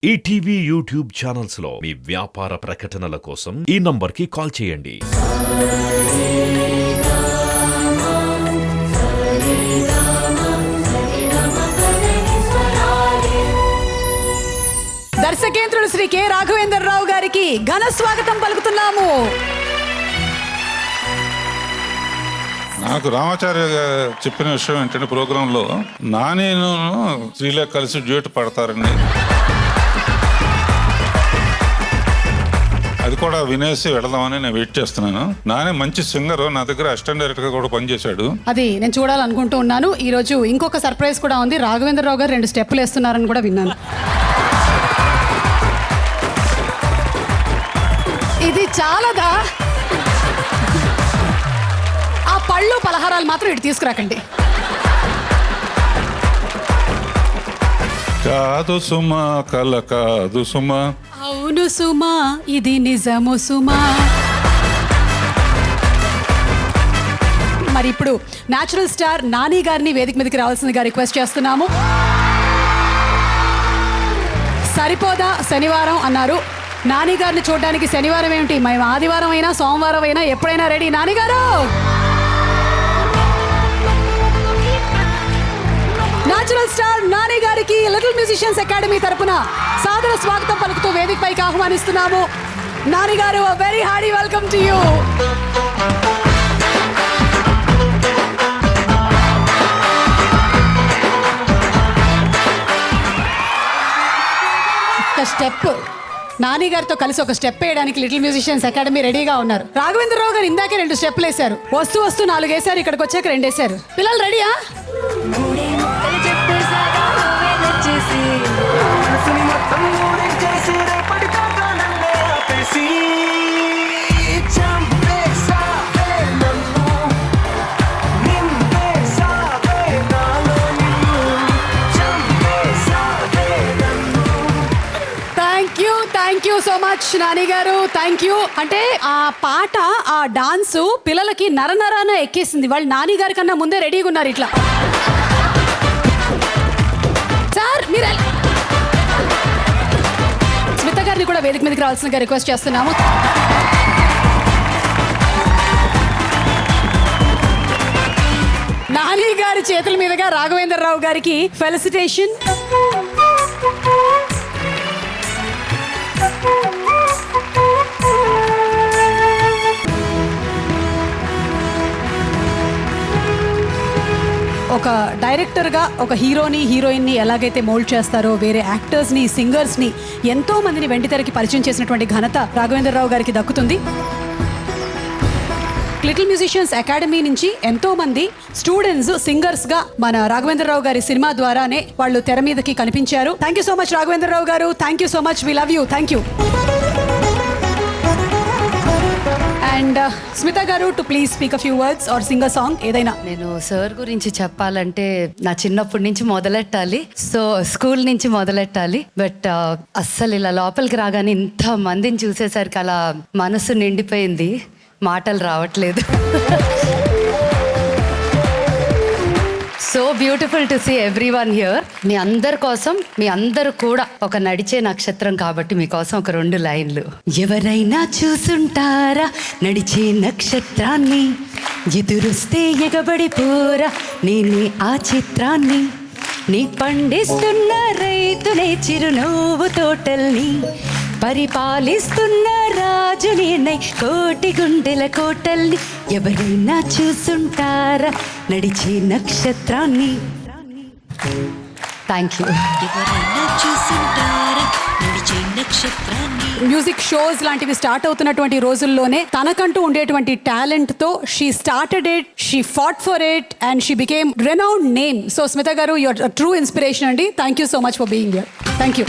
ETV YouTube channels లో మీ వ్యాపార ప్రకటనల కోసం ఈ నంబర్కి కాల్ చేయండి. దర్శకేంద్రుడు శ్రీ కె రాఘవేంద్రరావు గారికి ఘన స్వాగతం పలుకుతున్నాము. నాకు రామాచార్య చెప్పిన విషయం ఏంటంటే ప్రోగ్రాంలో నానేను శ్రీలేఖ కలిసి డ్యూట్ పడతారని, అది కూడా వినేసి వెళదామని నేను వెయిట్ చేస్తున్నాను. నానే మంచి సింగర్, నా దగ్గర అసిస్టెంట్ డైరెక్టర్ గా కూడా పనిచేశాడు. అది నేను చూడాలనుకుంటూ ఉన్నాను. ఈ రోజు ఇంకొక సర్ప్రైజ్ కూడా ఉంది. రాఘవేంద్రరావు గారు 2 స్టెప్పులు వేస్తున్నారని కూడా విన్నాను. ఇది చాలాదా? ఆ పళ్ళు పలహారాలు మాత్రం ఇటు తీసుకురాకండి. కాదు సుమా కల కాదు సుమా, అవును సుమా ఇది నిజము సుమా. మరి ఇప్పుడు న్యాచురల్ స్టార్ నాని గారిని వేదిక మీదకి రావాల్సిందిగా రిక్వెస్ట్ చేస్తున్నాము. సరిపోదా శనివారం అన్నారు. నాని గారిని చూడడానికి శనివారం ఏమిటి, మేము ఆదివారం అయినా సోమవారం అయినా ఎప్పుడైనా రెడీ. నాని గారు, న్యాచురల్ స్టార్ నాని గారికి లిటిల్ మ్యూజిషియన్స్ అకాడమీ తరపున సాదర స్వాగతం పలుకుతూ వేదికపైకి ఆహ్వానిస్తున్నాము. నాని గారు, very Hardy welcome to you. ఒక స్టెప్ నాని గారితో కలిసి ఒక స్టెప్ వేయడానికి లిటిల్ మ్యూజిషియన్స్ అకాడమీ రెడీగా ఉన్నారు. రాఘవేంద్రరావు గారు ఇందాకే 2 స్టెప్లు వేశారు. వస్తూ 4 వేశారు. ఇక్కడికి వచ్చాక 2 వేశారు. పిల్లలు రెడీయా? Thank you so much Nani గారు, థ్యాంక్ యూ. అంటే ఆ పాట, ఆ డాన్సు పిల్లలకి నరనరాన ఎక్కేసింది. వాళ్ళు నాని గారి కన్నా ముందే రెడీగా ఉన్నారు. ఇట్లా సార్ మీరు స్మిత గారిని కూడా వేదిక మీదకి రావాల్సిందిగా రిక్వెస్ట్ చేస్తున్నాము. నాని గారి చేతుల మీదుగా రాఘవేంద్రరావు గారికి ఫెలిసిటేషన్. ఒక డైరెక్టర్గా ఒక హీరోయిన్ని ఎలాగైతే మోల్డ్ చేస్తారో, వేరే యాక్టర్స్ని, సింగర్స్ని, ఎంతో మందిని వెండితెరకి పరిచయం చేసినటువంటి ఘనత రాఘవేంద్రరావు గారికి దక్కుతుంది. లిటిల్ మ్యూజిషియన్స్ అకాడమీ నుంచి ఎంతో మంది స్టూడెంట్స్ సింగర్స్గా మన రాఘవేంద్రరావు గారి సినిమా ద్వారానే వాళ్ళు తెర మీదకి కనిపించారు. Thank you so much Raghavendra Rao గారు. Thank you so much. We love you. Thank you. And Smitha గారు, to please speak a few words are Singh a song ఏదైనా. నేను సార్ గురించి చెప్పాలంటే నా చిన్నప్పటి నుంచి మొదలెట్టాలి. సో స్కూల్ నుంచి మొదలెట్టాలి. బట్ అస్సలు ఇలా లోపలికి రాగానే ఇంత మందిని చూసేసరికి అలా మనసు నిండిపోయింది. మాటలు రావట్లేదు. So beautiful to see everyone here. మీ అందరి కోసం, మీ అందరూ కూడా ఒక నడిచే నక్షత్రం కాబట్టి మీకోసం ఒక 2 లైన్లు. ఎవరైనా చూసుంటారా నడిచే నక్షత్రాన్ని, ఎదురొస్తే ఎగబడిపోరా నేనే ఆ చిత్రాన్ని, నీ పండిస్తున్న రైతులే చిరునవ్వు తోటల్ని, పరిపాలిస్తున్న రాజు నేనై కోటి గుండెల కోటల్ని, ఎవరైనా చూసుంటారా నడిచే నక్షత్రాన్ని. Thank you. మ్యూజిక్ షోస్ లాంటివి స్టార్ట్ అవుతున్నటువంటి రోజుల్లోనే తనకంటూ ఉండేటువంటి టాలెంట్ తో she started it, she fought for it and she became renowned name. So Smitha గారు, యువర్ ట్రూ ఇన్స్పిరేషన్ అండి. Thank you so much for being here. Thank you.